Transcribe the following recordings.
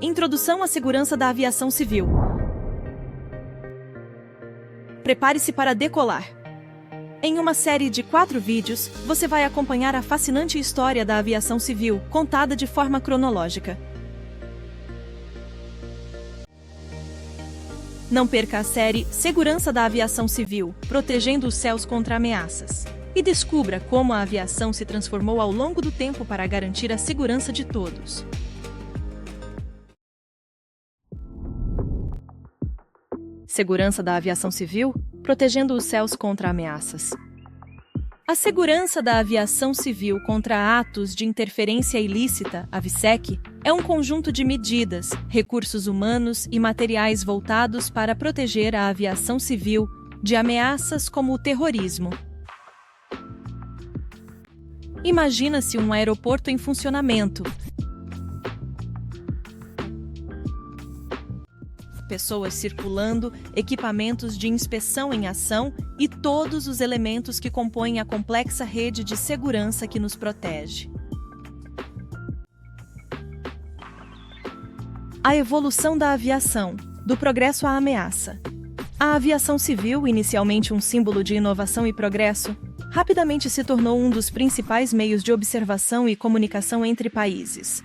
Introdução à segurança da aviação civil. Prepare-se para decolar. Em uma série de 4 vídeos, você vai acompanhar a fascinante história da aviação civil, contada de forma cronológica. Não perca a série Segurança da Aviação Civil, protegendo os céus contra ameaças. E descubra como a aviação se transformou ao longo do tempo para garantir a segurança de todos. Segurança da aviação civil, protegendo os céus contra ameaças. A segurança da aviação civil contra atos de interferência ilícita, AVISEC, é um conjunto de medidas, recursos humanos e materiais voltados para proteger a aviação civil de ameaças como o terrorismo. Imagina-se um aeroporto em funcionamento. Pessoas circulando, equipamentos de inspeção em ação e todos os elementos que compõem a complexa rede de segurança que nos protege. A evolução da aviação, do progresso à ameaça. A aviação civil, inicialmente um símbolo de inovação e progresso, rapidamente se tornou um dos principais meios de observação e comunicação entre países.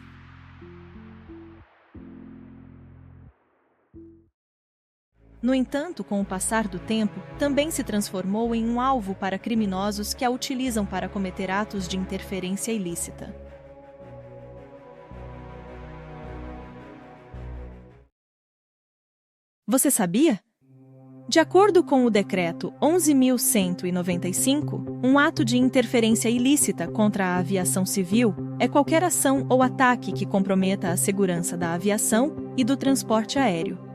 No entanto, com o passar do tempo, também se transformou em um alvo para criminosos que a utilizam para cometer atos de interferência ilícita. Você sabia? De acordo com o Decreto 11.195, um ato de interferência ilícita contra a aviação civil é qualquer ação ou ataque que comprometa a segurança da aviação e do transporte aéreo.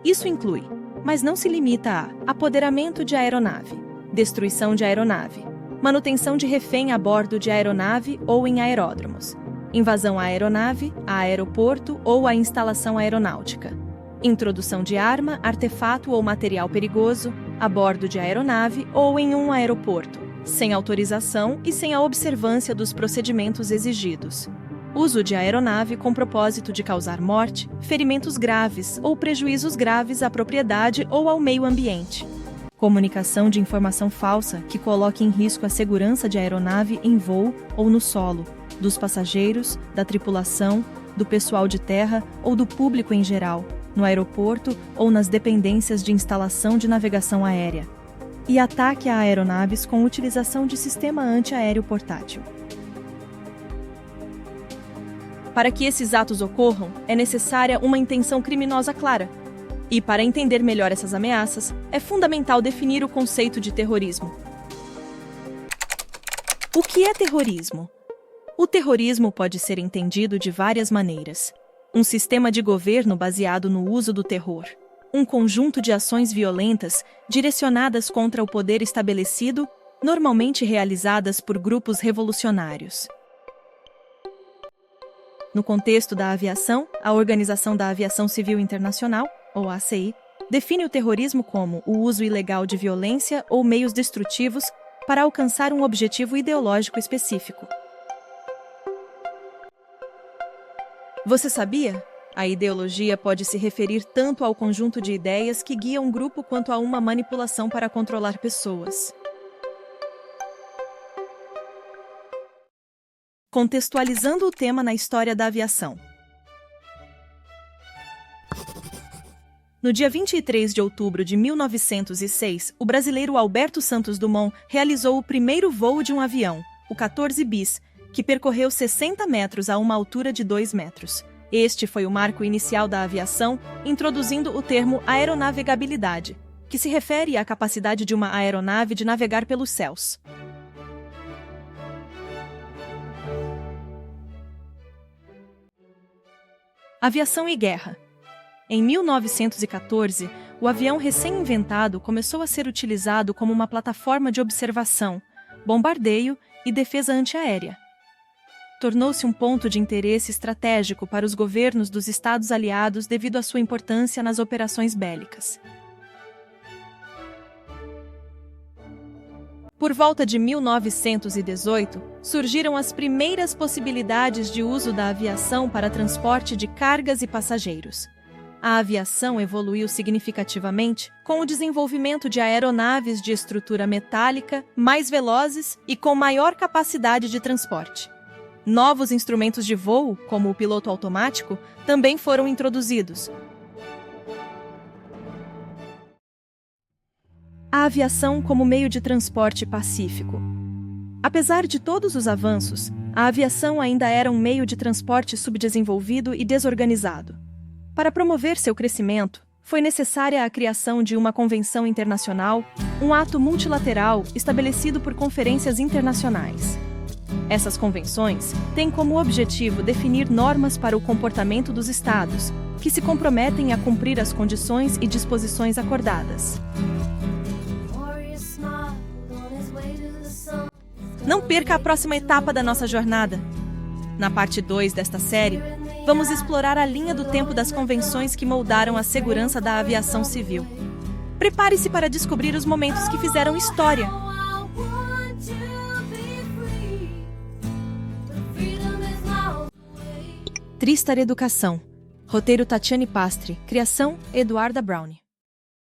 Isso inclui, mas não se limita a apoderamento de aeronave, destruição de aeronave, manutenção de refém a bordo de aeronave ou em aeródromos, invasão à aeronave, a aeroporto ou à instalação aeronáutica, introdução de arma, artefato ou material perigoso a bordo de aeronave ou em um aeroporto, sem autorização e sem a observância dos procedimentos exigidos. Uso de aeronave com propósito de causar morte, ferimentos graves ou prejuízos graves à propriedade ou ao meio ambiente. Comunicação de informação falsa que coloque em risco a segurança de aeronave em voo ou no solo, dos passageiros, da tripulação, do pessoal de terra ou do público em geral, no aeroporto ou nas dependências de instalação de navegação aérea. E ataque a aeronaves com utilização de sistema antiaéreo portátil. Para que esses atos ocorram, é necessária uma intenção criminosa clara. E para entender melhor essas ameaças, é fundamental definir o conceito de terrorismo. O que é terrorismo? O terrorismo pode ser entendido de várias maneiras. Um sistema de governo baseado no uso do terror. Um conjunto de ações violentas direcionadas contra o poder estabelecido, normalmente realizadas por grupos revolucionários. No contexto da aviação, a Organização da Aviação Civil Internacional, ou ACI, define o terrorismo como o uso ilegal de violência ou meios destrutivos para alcançar um objetivo ideológico específico. Você sabia? A ideologia pode se referir tanto ao conjunto de ideias que guiam um grupo quanto a uma manipulação para controlar pessoas. Contextualizando o tema na história da aviação. No dia 23 de outubro de 1906, o brasileiro Alberto Santos Dumont realizou o primeiro voo de um avião, o 14 bis, que percorreu 60 metros a uma altura de 2 metros. Este foi o marco inicial da aviação, introduzindo o termo aeronavegabilidade, que se refere à capacidade de uma aeronave de navegar pelos céus. Aviação e guerra. Em 1914, o avião recém-inventado começou a ser utilizado como uma plataforma de observação, bombardeio e defesa antiaérea. Tornou-se um ponto de interesse estratégico para os governos dos Estados Aliados devido à sua importância nas operações bélicas. Por volta de 1918, surgiram as primeiras possibilidades de uso da aviação para transporte de cargas e passageiros. A aviação evoluiu significativamente com o desenvolvimento de aeronaves de estrutura metálica, mais velozes e com maior capacidade de transporte. Novos instrumentos de voo, como o piloto automático, também foram introduzidos. A aviação como meio de transporte pacífico. Apesar de todos os avanços, a aviação ainda era um meio de transporte subdesenvolvido e desorganizado. Para promover seu crescimento, foi necessária a criação de uma convenção internacional, um ato multilateral estabelecido por conferências internacionais. Essas convenções têm como objetivo definir normas para o comportamento dos Estados, que se comprometem a cumprir as condições e disposições acordadas. Não perca a próxima etapa da nossa jornada! Na parte 2 desta série, vamos explorar a linha do tempo das convenções que moldaram a segurança da aviação civil. Prepare-se para descobrir os momentos que fizeram história. Tristar Educação. Roteiro Tatiane Pastre. Criação Eduarda Browne.